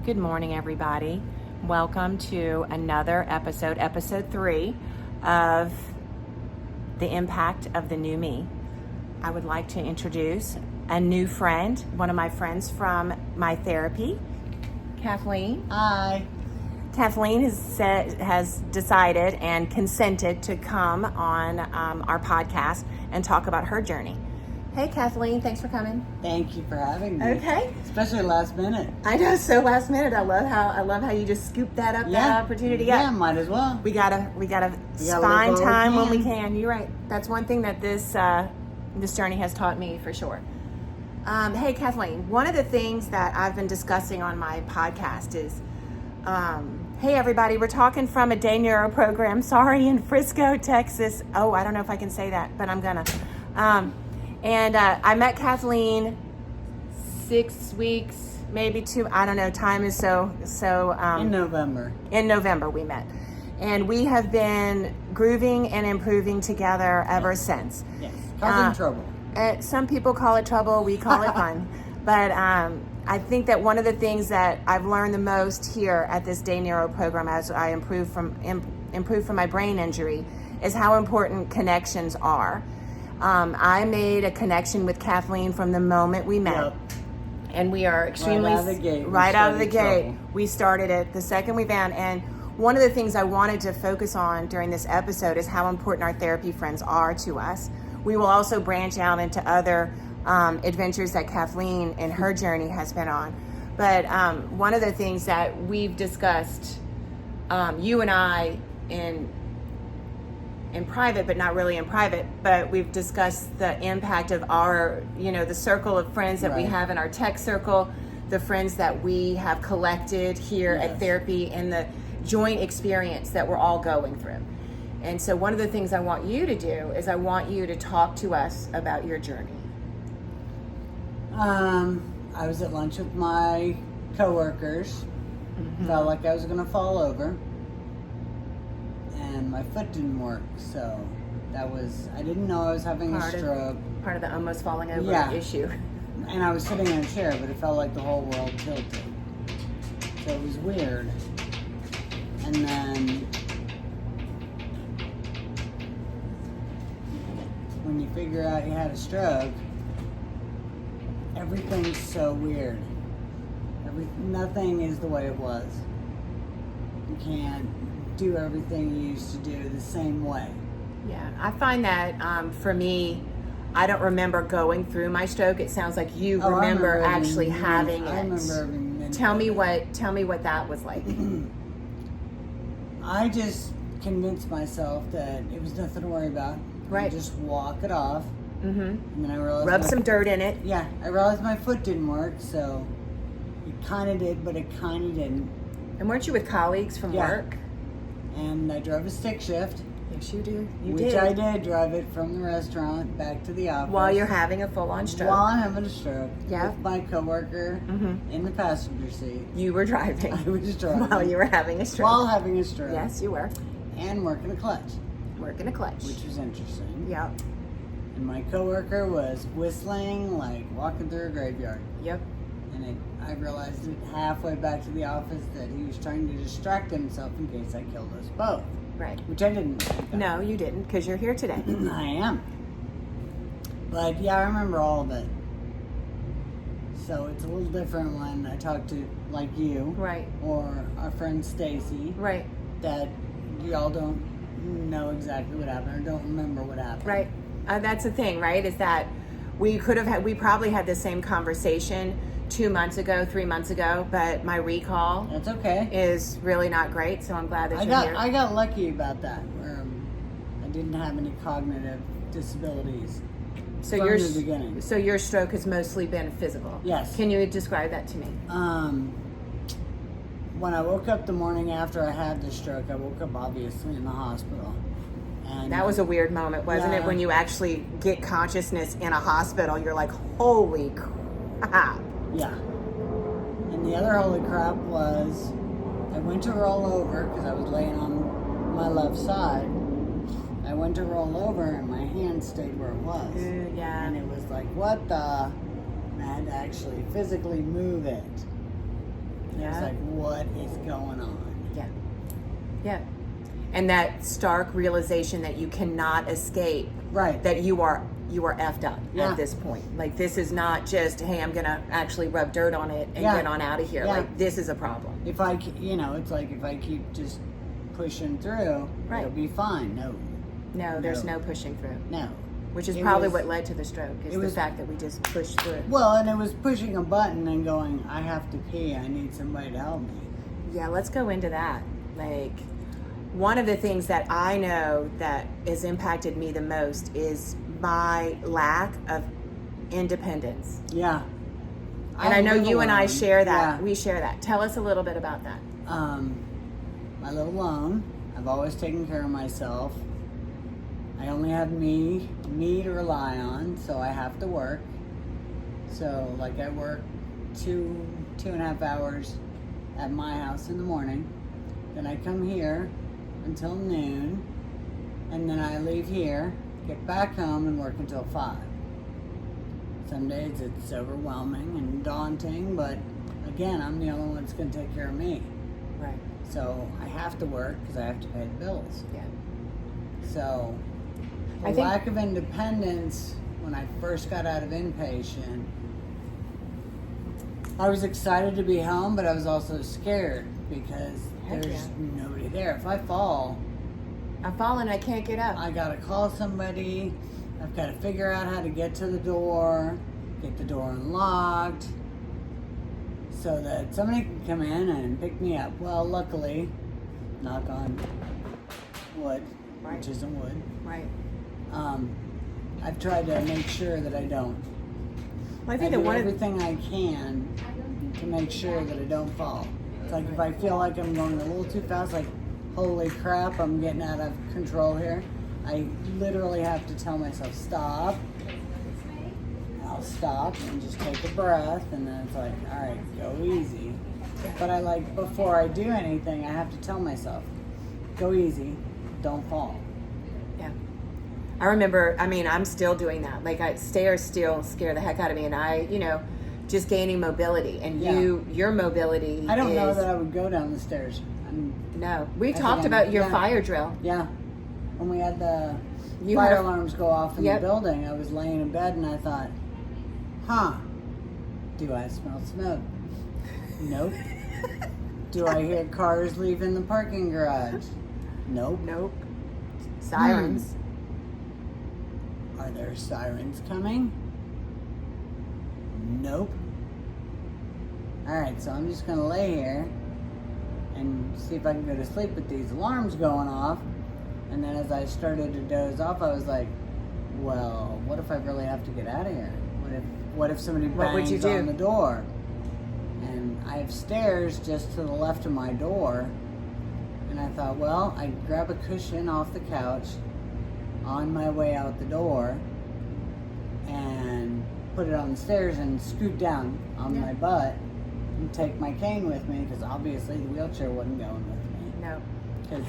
Good morning, everybody. Welcome to another episode, episode 3 of The Impact of the New Me. I would like to introduce a new friend, one of my friends from my therapy, Kathleen. Hi. Kathleen has decided and consented to come on our podcast and talk about her journey. Hey, Kathleen, thanks for coming. Thank you for having me. Okay. Especially last minute. I know, so last minute. I love how you just scooped that up, that opportunity. Yeah, might as well. We gotta find time when we can. You're right. That's one thing that this journey has taught me for sure. Hey, Kathleen, one of the things that I've been discussing on my podcast is, hey everybody, we're talking from a day Nero program. Sorry, in Frisco, Texas. Oh, I don't know if I can say that, but I'm gonna. And I met Kathleen 6 weeks, maybe 2. I don't know. Time is so. In November. In November we met, and we have been grooving and improving together ever since. Yes. Causing trouble. Some people call it trouble. We call it fun. But I think that one of the things that I've learned the most here at this Day Nero program, as I improve from my brain injury, is how important connections are. I made a connection with Kathleen from the moment we met. Yep. And we are extremely right out of the gate. We started it the second we found. And one of the things I wanted to focus on during this episode is how important our therapy friends are to us. We will also branch out into other adventures that Kathleen and her journey has been on. But one of the things that we've discussed, you and I, in private, but not really in private, but we've discussed the impact of our, the circle of friends that we have in our tech circle, the friends that we have collected here at therapy, and the joint experience that we're all going through. And so one of the things I want you to do is I want you to talk to us about your journey. I was at lunch with my coworkers. Felt like I was going to fall over. And my foot didn't work, so I didn't know I was having a stroke. Part of the almost falling over issue. And I was sitting in a chair, but it felt like the whole world tilted. So it was weird. And then when you figure out you had a stroke, everything's so weird. Nothing is the way it was. You can't do everything you used to do the same way. Yeah, I find that for me, I don't remember going through my stroke. It sounds like you remember actually having it. I remember every minute. Tell me what that was like. I just convinced myself that it was nothing to worry about. Right. Just walk it off. Mm-hmm. And then I realized rub some dirt in it. Yeah, I realized my foot didn't work, so it kind of did, but it kind of didn't. And weren't you with colleagues from work? And I drove a stick shift. Yes, you do. Which I did, drive it from the restaurant back to the office. While you're having a full-on stroke. While I'm having a stroke. Yeah. With my coworker in the passenger seat. You were driving. I was driving. While you were having a stroke. While having a stroke. Yes, you were. And working a clutch. Working a clutch. Which was interesting. Yep. And my coworker was whistling like walking through a graveyard. Yep. And I realized it halfway back to the office that he was trying to distract himself in case I killed us both. Right. Which I didn't. No, you didn't, because you're here today. I am. But yeah, I remember all of it. So it's a little different when I talk to like you. Right. Or our friend Stacy. Right. That y'all don't know exactly what happened or don't remember what happened. Right. That's the thing, right? Is that we probably had the same conversation 2 months ago, 3 months ago, but my recall That's okay. is really not great, so I'm glad that you're here. I got lucky about that, where I didn't have any cognitive disabilities from the beginning. So your stroke has mostly been physical? Yes. Can you describe that to me? When I woke up the morning after I had the stroke, I woke up obviously in the hospital. And that was a weird moment, wasn't it? When you actually get consciousness in a hospital, you're like, holy crap. Yeah. And the other holy crap was I went to roll over because I was laying on my left side. I went to roll over and my hand stayed where it was. Yeah. And it was like, what the? And I had to actually physically move it. Yeah. It's like, what is going on? Yeah. Yeah. And that stark realization that you cannot escape. Right. That you are effed up Yeah. at this point. Like, this is not just, hey, I'm gonna actually rub dirt on it and Yeah. get on out of here. Yeah. Like, this is a problem. If I, it's like if I keep just pushing through, Right. it'll be fine. No, there's no pushing through. No. Which is It probably was- what led to the stroke, is it the was- fact that we just pushed through. Well, and it was pushing a button and going, I have to pee. I need somebody to help me. Yeah, let's go into that. Like, one of the things that I know that has impacted me the most is my lack of independence. Yeah. And I know live you and I alone. share that. Yeah. We share that. Tell us a little bit about that. I live alone. I've always taken care of myself. I only have me to rely on, so I have to work. So, like, I work 2.5 hours at my house in the morning. Then I come here until noon, and then I leave here, get back home, and work until 5. Some days it's overwhelming and daunting, but again, I'm the only one that's going to take care of me. Right. So I have to work because I have to pay the bills. Yeah. So the I think- lack of independence when I first got out of inpatient, I was excited to be home, but I was also scared because Heck there's yeah. nobody there. If I fall, I'm falling, I can't get up. I gotta call somebody. I've got to figure out how to get to the door, get the door unlocked, so that somebody can come in and pick me up. Well, luckily, knock on wood, Right. which isn't wood. Right. I've tried to make sure that I don't. Well, I I think do that one of everything I can to make sure that I don't fall. It's like if I feel like I'm going a little too fast, like, holy crap, I'm getting out of control here. I literally have to tell myself, stop. I'll stop and just take a breath, and then it's like, all right, go easy. But I like, before I do anything, I have to tell myself, go easy, don't fall. Yeah. I remember, I'm still doing that. Like, stairs still scare the heck out of me, and just gaining mobility. And Yeah. your mobility I don't know is- that I would go down the stairs. No. We I talked think about your yeah. fire drill. Yeah. When we had the You fire had a- alarms go off in Yep. the building, I was laying in bed and I thought, do I smell smoke? Nope. Do I hear cars leaving the parking garage? Nope. Nope. Sirens. Are there sirens coming? Nope. Alright, so I'm just going to lay here and see if I can go to sleep with these alarms going off. And then as I started to doze off, I was like, well, what if I really have to get out of here? What if somebody What would you bangs do? on the door? And I have stairs just to the left of my door. And I thought, well, I'd grab a cushion off the couch on my way out the door and put it on the stairs and scoot down on my butt and take my cane with me, because obviously the wheelchair wasn't going with me. No. Because,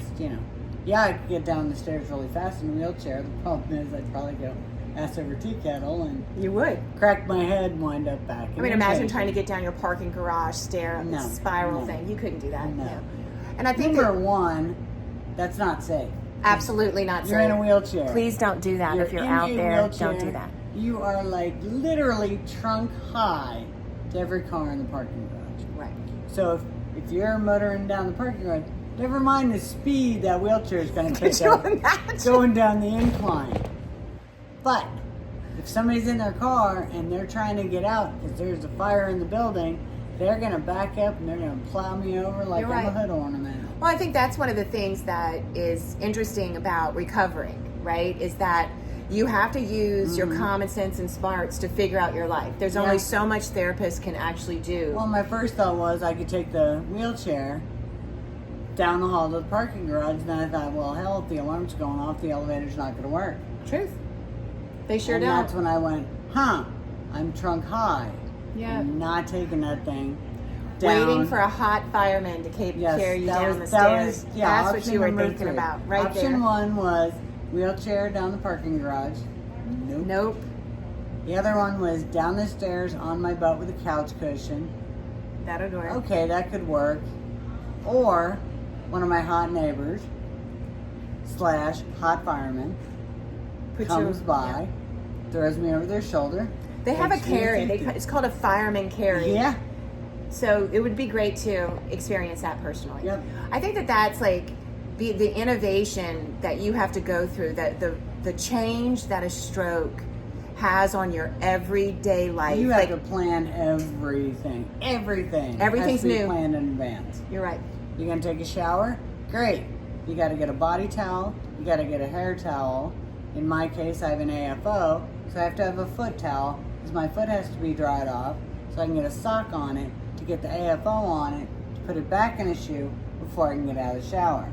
yeah, I could get down the stairs really fast in a wheelchair. The problem is I'd probably go ass over tea kettle and You would. crack my head and wind up back in Imagine inpatient. trying to get down your parking garage stair, No, spiral no. thing. You couldn't do that. No. And I think Number that one, that's not safe. absolutely not You're safe. in a wheelchair. Please don't do that. If you're in out a there, wheelchair. don't do that. You are like literally trunk high to every car in the parking garage. Right. So if you're motoring down the parking garage, never mind the speed that wheelchair is going to Could pick you up imagine? going down the incline. But if somebody's in their car and they're trying to get out because there's a fire in the building, they're going to back up and they're going to plow me over like You're I'm a right. hood ornament. Well, I think that's one of the things that is interesting about recovering, right? Is that you have to use your common sense and smarts to figure out your life. There's only Yeah. so much therapists can actually do. Well, my first thought was I could take the wheelchair down the hall to the parking garage, and then I thought, well, hell, if the alarm's going off, the elevator's not going to work. Truth. They sure and don't. that's when I went, I'm trunk high. Yeah. I'm not taking that thing down. Waiting for a hot fireman to carry you down the stairs. That's what option you were number thinking 3. about, right Option there. 1 was wheelchair down the parking garage. Nope. The other one was down the stairs on my butt with a couch cushion. That'll work. Okay, that could work. Or one of my hot neighbors / hot fireman comes by, throws me over their shoulder. They have a takes me to carry. safety. It's called a fireman carry. Yeah. So it would be great to experience that personally. Yep. I think that that's like the innovation that you have to go through, that the change that a stroke has on your everyday life. You have to plan everything. Everything. Everything's has to be new. planned in advance. You're right. You're gonna take a shower? Great. You got to get a body towel. You got to get a hair towel. In my case, I have an AFO, so I have to have a foot towel because my foot has to be dried off, so I can get a sock on it to get the AFO on it to put it back in a shoe before I can get out of the shower.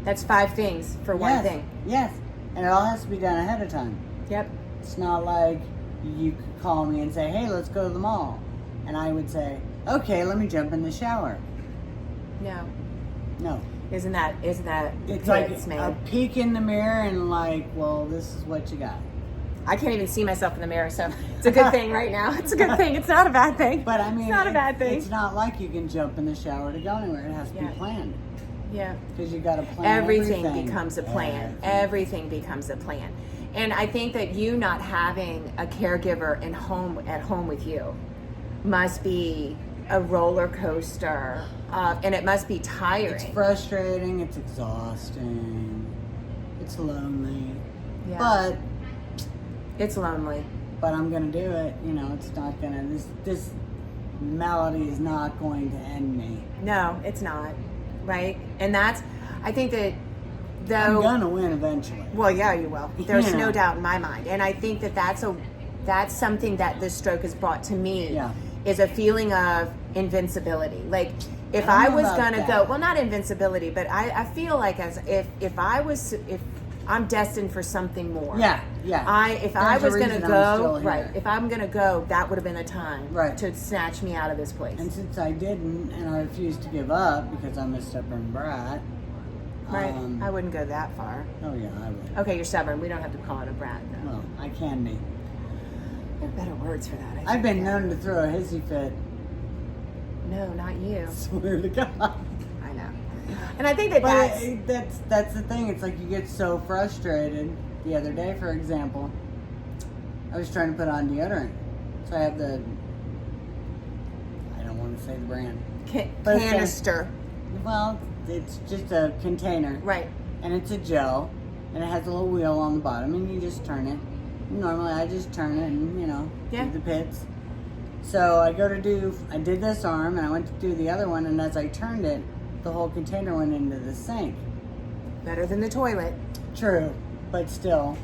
That's 5 things for one thing. Yes, and it all has to be done ahead of time. Yep. It's not like you could call me and say, "Hey, let's go to the mall," and I would say, "Okay, let me jump in the shower." No. No. Isn't that It's pits, like man? a peek in the mirror and like, well, this is what you got. I can't even see myself in the mirror, so it's a good thing right now. It's a good thing. It's not a bad thing. But I mean, it's not a bad thing. It's not like you can jump in the shower to go anywhere. It has to be planned. Yeah. Because you got to plan Everything becomes a plan. Everything becomes a plan. And I think that you not having a caregiver at home with you must be a roller coaster, and it must be tiring. It's frustrating. It's exhausting. It's lonely. Yeah. But It's lonely. I'm gonna do it. You know, it's not gonna. This malady is not going to end me. No, it's not. Right? And that's, I think that I'm though. gonna win eventually. Well, yeah, you will. There's Yeah. no doubt in my mind. And I think that that's something that this stroke has brought to me. Yeah. Is a feeling of invincibility. Like if I I don't know was about gonna that. go, well, not invincibility, but I feel like as if I'm destined for something more. Yeah. If I There's a was gonna reason I'm go, still right? here. If I'm gonna go, that would have been a time Right. to snatch me out of this place. And since I didn't, and I refused to give up because I'm a stubborn brat. Right. I wouldn't go that far. Oh yeah, I would. Okay, you're stubborn. We don't have to call it a brat, though. Well, I can be. There are better words for that. I've been known. known to throw a hissy fit. No, not you. Swear to God. I know. And I think that But that's the thing. It's like you get so frustrated. The other day, for example, I was trying to put on deodorant. So I have I don't want to say the brand. But it's canister. Well, it's just a container. Right. And it's a gel. And it has a little wheel on the bottom. And you just turn it. Normally, I just turn it and, do the pits. So I did this arm and I went to do the other one. And as I turned it, the whole container went into the sink. Better than the toilet. True. But still,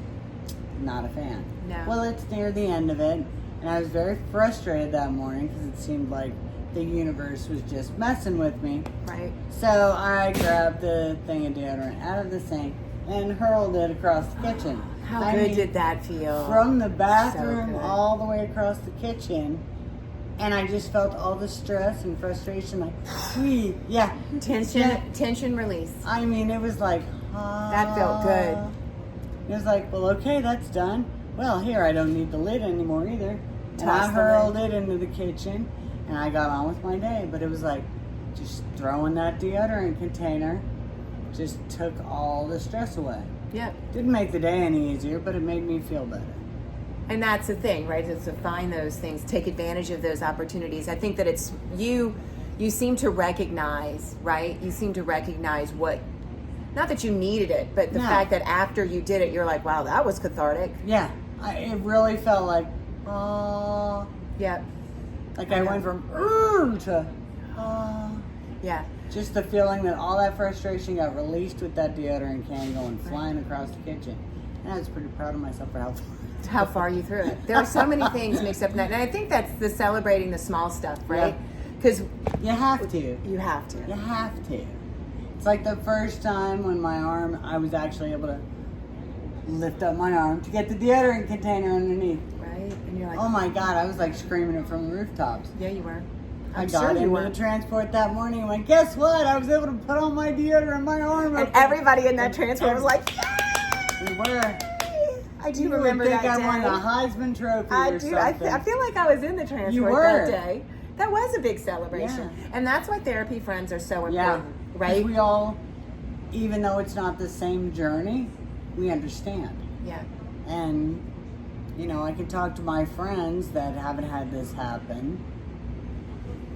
not a fan. No. Well, it's near the end of it, and I was very frustrated that morning because it seemed like the universe was just messing with me. Right. So I grabbed the thing of deodorant out of the sink and hurled it across the kitchen. How good did that feel? From the bathroom So good. all the way across the kitchen, and I just felt all the stress and frustration. Like, Tension release. I mean, it was like, That felt good. It was like, well, okay, that's done. Well, here, I don't need the lid anymore either. And I Toss the hurled it into the kitchen, and I got on with my day. But it was like, just throwing that deodorant container just took all the stress away. Yep. Didn't make the day any easier, but it made me feel better. And that's the thing, right? Is to find those things, take advantage of those opportunities. I think that it's you seem to recognize, right? You seem to recognize what, not that you needed it, but the fact that after you did it, you're like, wow, that was cathartic. Yeah. It really felt like, oh. Yep. Like I went from, to, Yeah. just the feeling that all that frustration got released with that deodorant can going flying across the kitchen. And I was pretty proud of myself for how far you threw it. There are so many things mixed up in that. And I think that's the celebrating the small stuff, right? Because you have to. you have to. You have to. It's like the first time when I was actually able to lift up my arm to get the deodorant container underneath. Right? And you're like, Oh my God, I was like screaming it from the rooftops. yeah, you were. I got into the transport that morning and went, guess what? I was able to put on my deodorant, my arm. And everybody in that transport was like, yeah! We were. I do remember that day. I won the Heisman Trophy I or do. something. I feel like I was in the transport You were. that day. That was a big celebration. Yeah. And that's why therapy friends are so Yeah. important, right? We all, even though it's not the same journey, we understand. Yeah. And, you know, I can talk to my friends that haven't had this happen,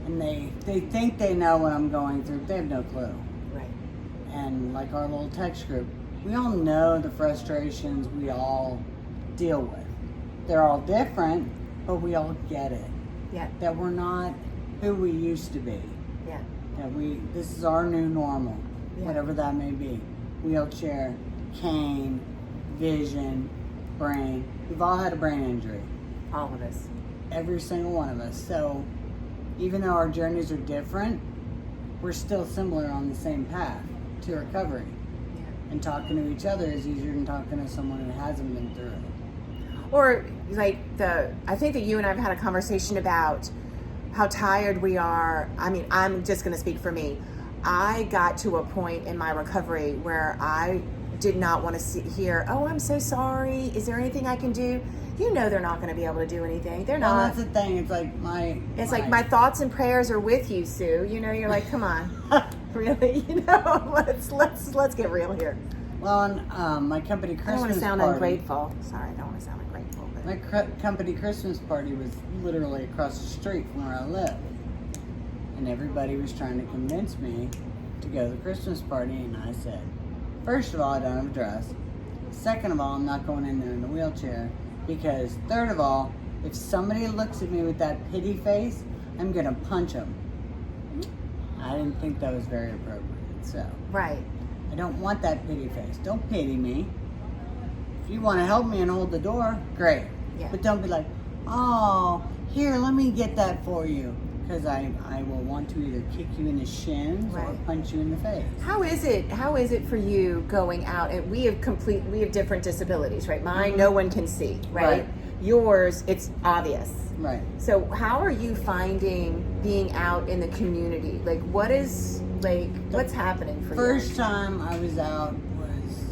and they think they know what I'm going through, but they have no clue. Right. And like our little text group, we all know the frustrations we all deal with. They're all different, but we all get it. Yeah. That we're not who we used to be. Yeah. That this is our new normal, Yeah. whatever that may be. Wheelchair, cane, vision, brain. We've all had a brain injury. All of us. Every single one of us. So even though our journeys are different, we're still similar on the same path to recovery. Yeah. And talking to each other is easier than talking to someone who hasn't been through it. Or like I think that you and I have had a conversation about how tired we are. I mean, I'm just going to speak for me. I got to a point in my recovery where I did not want to hear, oh, I'm so sorry. Is there anything I can do? You know they're not going to be able to do anything. They're Well, not. that's the thing. It's like like my thoughts and prayers are with you, Sue. You know, you're like, come on, really? You know, let's get real here. Well, on my company Christmas I don't want to sound party, ungrateful. Sorry, I don't want to sound ungrateful. But my company Christmas party was literally across the street from where I live. And everybody was trying to convince me to go to the Christmas party, and I said, first of all, I don't have a dress. Second of all, I'm not going in there in a wheelchair. Because third of all, if somebody looks at me with that pity face, I'm going to punch them. I didn't think that was very appropriate. So right. I don't want that pity face. Don't pity me. If you want to help me and hold the door, great. Yeah. But don't be like, oh, here, let me get that for you. Because I will want to either kick you in the shins or Right. punch you in the face. How is it for you going out? And we have different disabilities, right? Mine, no one can see, right? Right. Yours, it's obvious. Right. So how are you finding being out in the community? Like, what's happening for you? First time I was out was,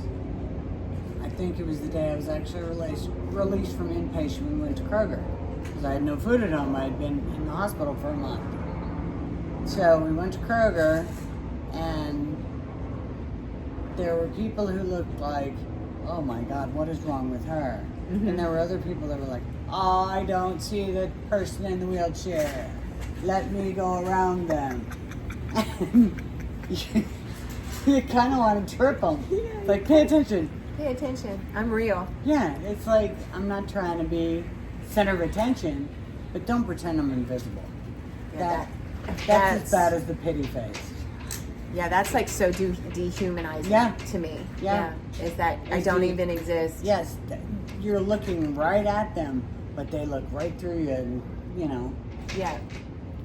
I think it was the day I was actually released from inpatient when we went to Kroger. Because I had no food at home. I had been in the hospital for a month. So we went to Kroger, and there were people who looked like, oh my God, what is wrong with her? Mm-hmm. And there were other people that were like, oh, I don't see the person in the wheelchair. Let me go around them. And you kind of want to trip them. Yeah. Like, pay attention. Pay attention. I'm real. Yeah, it's like, I'm not trying to be center of attention, but don't pretend I'm invisible. Yeah, That's as bad as the pity face. Yeah, that's like so dehumanizing to me. Yeah. Is that I don't even exist. Yes, you're looking right at them, but they look right through you, and, you know. Yeah.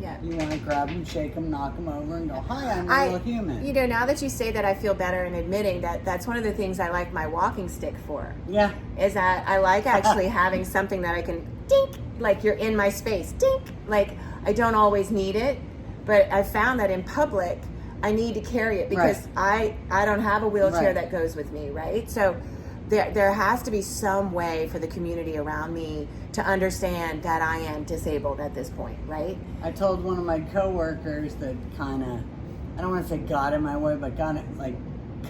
Yeah. You want to grab them, shake them, knock them over, and go, hi, I'm a real human. You know, now that you say that, I feel better in admitting that that's one of the things I like my walking stick for. Yeah. Is that I like actually having something that I can dink, like you're in my space, dink. Like I don't always need it, but I found that in public, I need to carry it because I don't have a wheelchair that goes with me, right? So there has to be some way for the community around me to understand that I am disabled at this point, right? I told one of my coworkers that kind of, I don't want to say got in my way, but got it, like,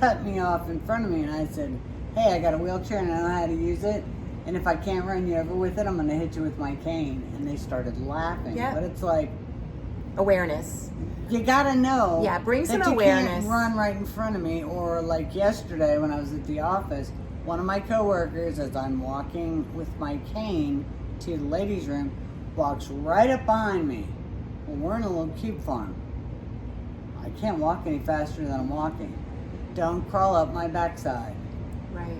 cut me off in front of me, and I said, hey, I got a wheelchair and I know how to use it, and if I can't run you over with it, I'm going to hit you with my cane. And they started laughing. Yeah. But it's like, awareness. you got to know. Yeah, bring some that you awareness. Can't run right in front of me. Or like yesterday when I was at the office, one of my coworkers, as I'm walking with my cane to the ladies' room, walks right up behind me. Well, we're in a little cube farm. I can't walk any faster than I'm walking. Don't crawl up my backside. Right.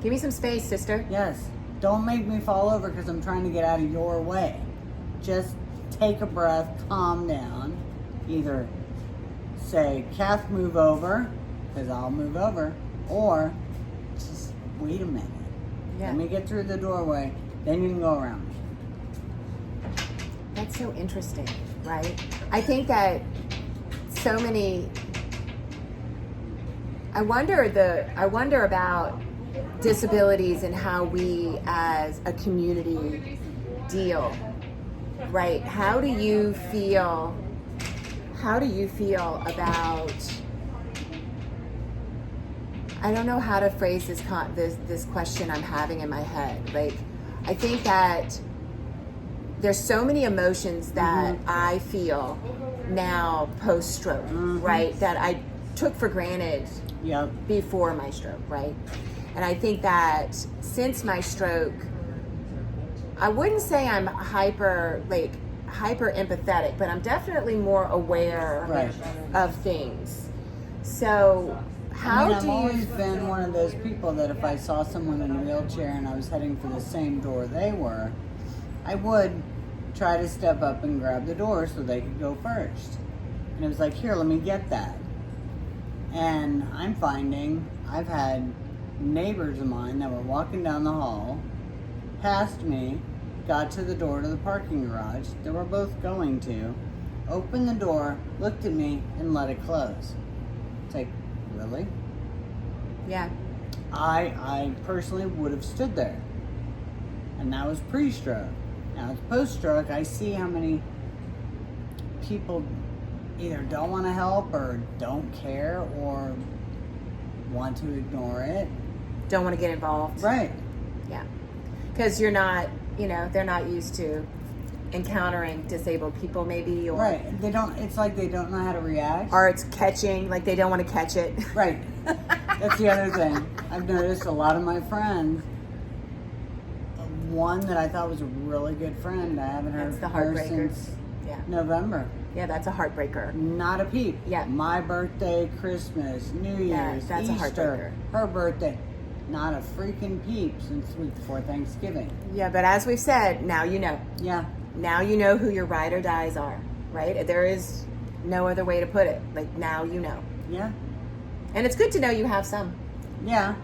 Give me some space, sister. Yes. Don't make me fall over because I'm trying to get out of your way. Just take a breath, calm down. Either say, Kath, move over, because I'll move over, or just wait a minute. Yeah. Let me get through the doorway, then you can go around me. That's so interesting, right? I think that so many. I wonder about disabilities and how we as a community deal Right. How do you feel about, I don't know how to phrase this question I'm having in my head. Like, I think that there's so many emotions that I feel now post-stroke, right? That I took for granted before my stroke, right? And I think that since my stroke, I wouldn't say I'm hyper empathetic, but I'm definitely more aware of things. So I've always been one of those people that if I saw someone in a wheelchair and I was heading for the same door they were, I would try to step up and grab the door so they could go first. And it was like, here, let me get that. And I'm finding I've had neighbors of mine that were walking down the hall, passed me, got to the door to the parking garage that we're both going to, opened the door, looked at me, and let it close. It's like, really? Yeah. I personally would have stood there. And that was pre-stroke. Now, it's post-stroke, I see how many people either don't want to help or don't care or want to ignore it. Don't want to get involved. Right. Yeah. Because you're not, they're not used to encountering disabled people maybe. Or, right. It's like they don't know how to react. Or it's catching, like they don't want to catch it. Right. That's the other thing. I've noticed a lot of my friends, one that I thought was a really good friend, I haven't heard from her since November. Yeah, that's a heartbreaker. Not a peep. Yeah. My birthday, Christmas, New Year's, that's Easter, a heartbreaker. her birthday. Not a freaking peep since the week before Thanksgiving. Yeah, but as we've said, now you know. Yeah. Now you know who your ride or dies are, right? There is no other way to put it. Like, now you know. Yeah. And it's good to know you have some. Yeah.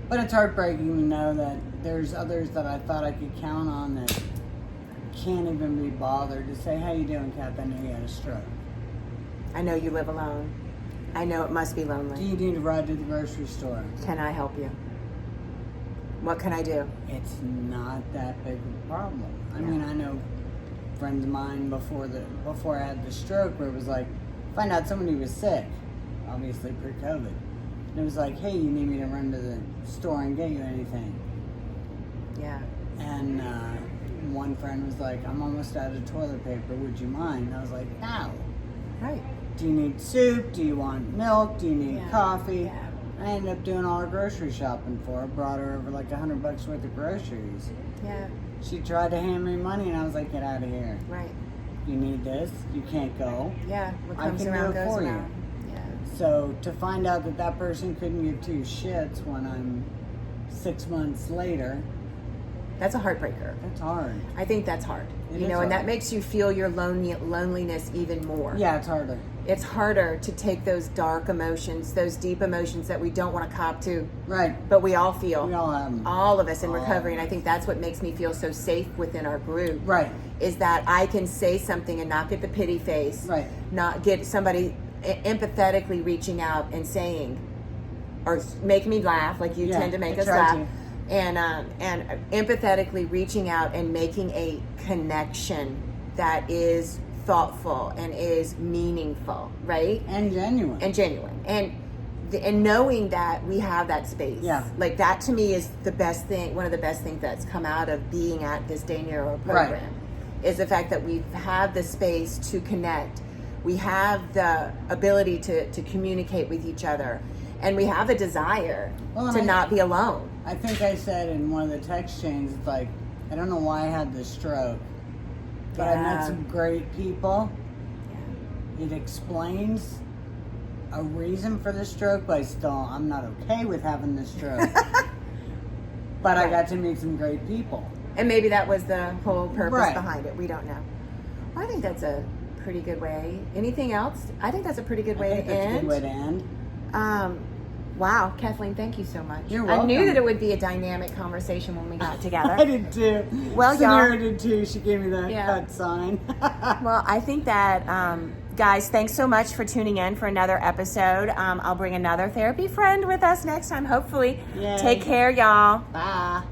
But it's heartbreaking to know that there's others that I thought I could count on that can't even be bothered to say, how you doing, Kath? I know you had a stroke. I know you live alone. I know it must be lonely. Do you need a ride to the grocery store? Can I help you? What can I do? It's not that big of a problem. I mean, I know friends of mine before I had the stroke where it was like, find out somebody was sick, obviously pre-COVID. And it was like, hey, you need me to run to the store and get you anything? Yeah. And one friend was like, I'm almost out of toilet paper, would you mind? And I was like, no. Right. Do you need soup? Do you want milk? Do you need coffee? Yeah. I ended up doing all her grocery shopping for her, brought her over like $100 worth of groceries. Yeah. She tried to hand me money and I was like, get out of here. Right. You need this, you can't go. Yeah. What comes I can around do it goes for around. you. Yeah. So to find out that that person couldn't give two shits when I'm 6 months later, That's a heartbreaker. that's hard. I think that's hard. It is and hard. that makes you feel your loneliness even more. Yeah, it's harder. It's harder to take those dark emotions, those deep emotions that we don't want to cop to, Right. but we all feel. We all have them. All of us in All recovery, of and I think that's what makes me feel so safe within our group. Right. Is that I can say something and not get the pity face. Right. Not get somebody empathetically reaching out and saying, or making me laugh, like you Yeah, tend to make I us try laugh. to. And empathetically reaching out and making a connection that is thoughtful and is meaningful, right? And genuine. And genuine. And knowing that we have that space. Yeah. Like that to me is the best thing, one of the best things that's come out of being at this Day Nero program. Right. Is the fact that we have the space to connect. We have the ability to communicate with each other. And we have a desire to not be alone. I think I said in one of the text chains, it's like, I don't know why I had this stroke, but I met some great people. Yeah. It explains a reason for the stroke, but I'm not okay with having the stroke. But I got to meet some great people. And maybe that was the whole purpose Right. behind it. We don't know. Well, I think that's a pretty good way. Anything else? I think that's a pretty good way I think to that's end. a good way to end. Wow, Kathleen, thank you so much. You're I knew welcome. that it would be a dynamic conversation when we got together. I did too. Well, Samara y'all- did too. She gave me that cut sign. Well, I think that, guys, thanks so much for tuning in for another episode. I'll bring another therapy friend with us next time, hopefully. Yay. Take care, y'all. Bye.